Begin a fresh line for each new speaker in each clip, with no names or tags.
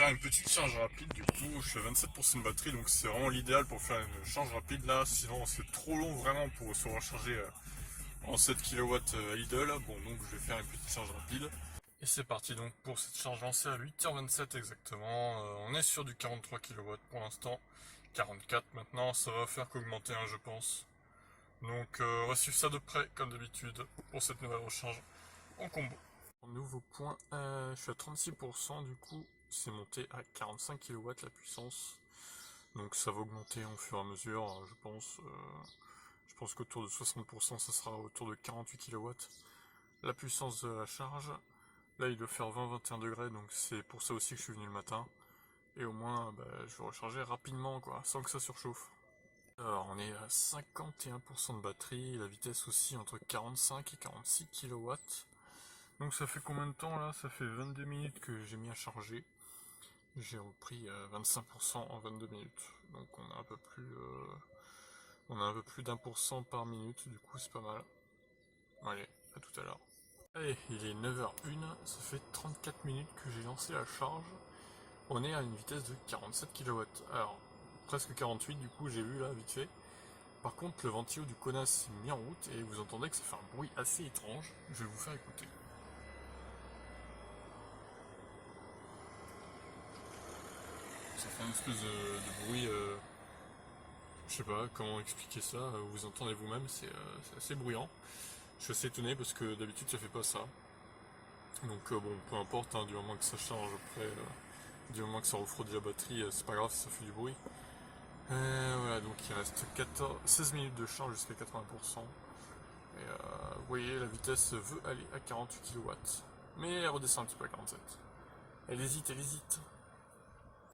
faire une petite charge rapide. Du coup, je suis à 27% de batterie, donc c'est vraiment l'idéal pour faire une charge rapide là. Sinon, c'est trop long vraiment pour se recharger en 7 kW idle. Bon, donc je vais faire une petite charge rapide. Et c'est parti donc pour cette charge lancée à 8h27 exactement. On est sur du 43 kW pour l'instant. 44 maintenant, ça va faire qu'augmenter, hein, je pense. Donc on va suivre ça de près comme d'habitude pour cette nouvelle recharge en combo. Nouveau point, je suis à 36%, du coup c'est monté à 45 kW la puissance. Donc ça va augmenter au fur et à mesure, je pense. Je pense qu'autour de 60%, ça sera autour de 48 kW la puissance de la charge. Là il doit faire 20-21 degrés, donc c'est pour ça aussi que je suis venu le matin. Et au moins je vais recharger rapidement quoi, sans que ça surchauffe. Alors on est à 51% de batterie, la vitesse aussi entre 45 et 46 kW. Donc ça fait combien de temps là? Ça fait 22 minutes que j'ai mis à charger. J'ai repris 25% en 22 minutes. Donc on a un peu plus d'1% par minute, du coup c'est pas mal. Allez, à tout à l'heure. Allez, il est 9h01, ça fait 34 minutes que j'ai lancé la charge. On est à une vitesse de 47 kW. Alors, presque 48 du coup, j'ai vu là, vite fait. Par contre, le ventilo du Kona s'est mis en route et vous entendez que ça fait un bruit assez étrange. Je vais vous faire écouter. Ça fait une espèce de bruit, je sais pas comment expliquer ça, vous entendez vous-même, c'est assez bruyant. Je suis assez étonné parce que d'habitude ça fait pas ça. Donc bon, peu importe, hein, du moment que ça charge après, du moment que ça refroidit la batterie, c'est pas grave si ça fait du bruit. Voilà, donc il reste 16 minutes de charge jusqu'à 80%. Et vous voyez, la vitesse veut aller à 48 kW. Mais elle redescend un petit peu à 47. Elle hésite, elle hésite.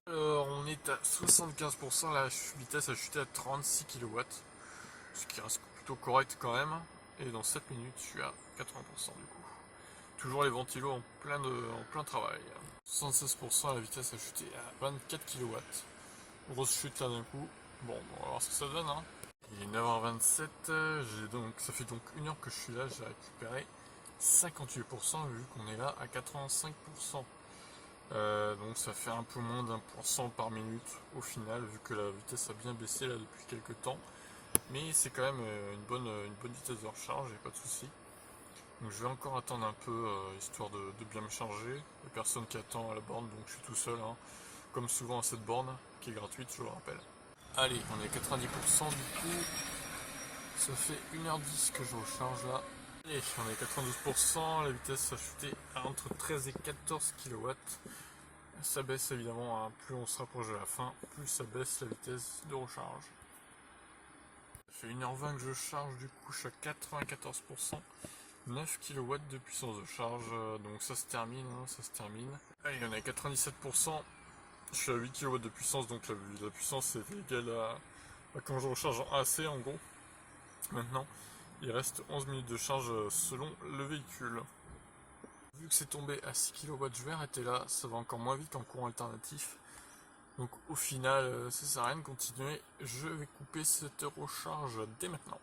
Alors, on est à 75%, la vitesse a chuté à 36 kW. Ce qui reste plutôt correct quand même. Et dans 7 minutes, je suis à 80% du coup. Toujours les ventilos en plein travail. 76%, la vitesse a chuté à 24 kW. Grosse chute là d'un coup. Bon, on va voir ce que ça donne. Hein. Il est 9h27, ça fait donc 1 heure que je suis là, j'ai récupéré 58% vu qu'on est là à 85%. Donc ça fait un peu moins d'1% par minute au final, vu que la vitesse a bien baissé là depuis quelques temps. Mais c'est quand même une bonne vitesse de recharge, et pas de soucis. Donc je vais encore attendre un peu, histoire de bien me charger. Il n'y a personne qui attend à la borne, donc je suis tout seul, hein, comme souvent à cette borne, qui est gratuite, je le rappelle. Allez, on est à 90% du coup. Ça fait 1h10 que je recharge là. Allez, on est à 92%, la vitesse a chuté à entre 13 et 14 kW. Ça baisse évidemment, hein, plus on se rapproche de la fin, plus ça baisse la vitesse de recharge. Ça fait 1h20 que je charge, du coup je suis à 94%. 9 kW de puissance de charge, donc ça se termine, hein, ça se termine. Allez, on est à 97%. Je suis à 8 kW de puissance, donc la puissance est égale à quand je recharge en AC en gros. Maintenant, il reste 11 minutes de charge selon le véhicule. Vu que c'est tombé à 6 kW, je vais arrêter là, ça va encore moins vite qu'en courant alternatif. Donc au final, ça sert à rien de continuer, je vais couper cette recharge dès maintenant.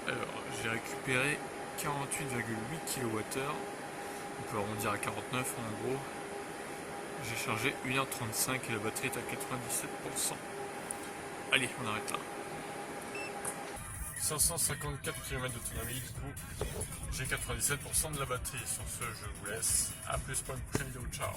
Alors, j'ai récupéré 48,8 kWh, on peut arrondir à 49 en gros. J'ai chargé 1h35 et la batterie est à 97%. Allez, on arrête là. 554 km d'autonomie, du coup, j'ai 97% de la batterie. Sur ce, je vous laisse. A plus pour une prochaine vidéo. Ciao.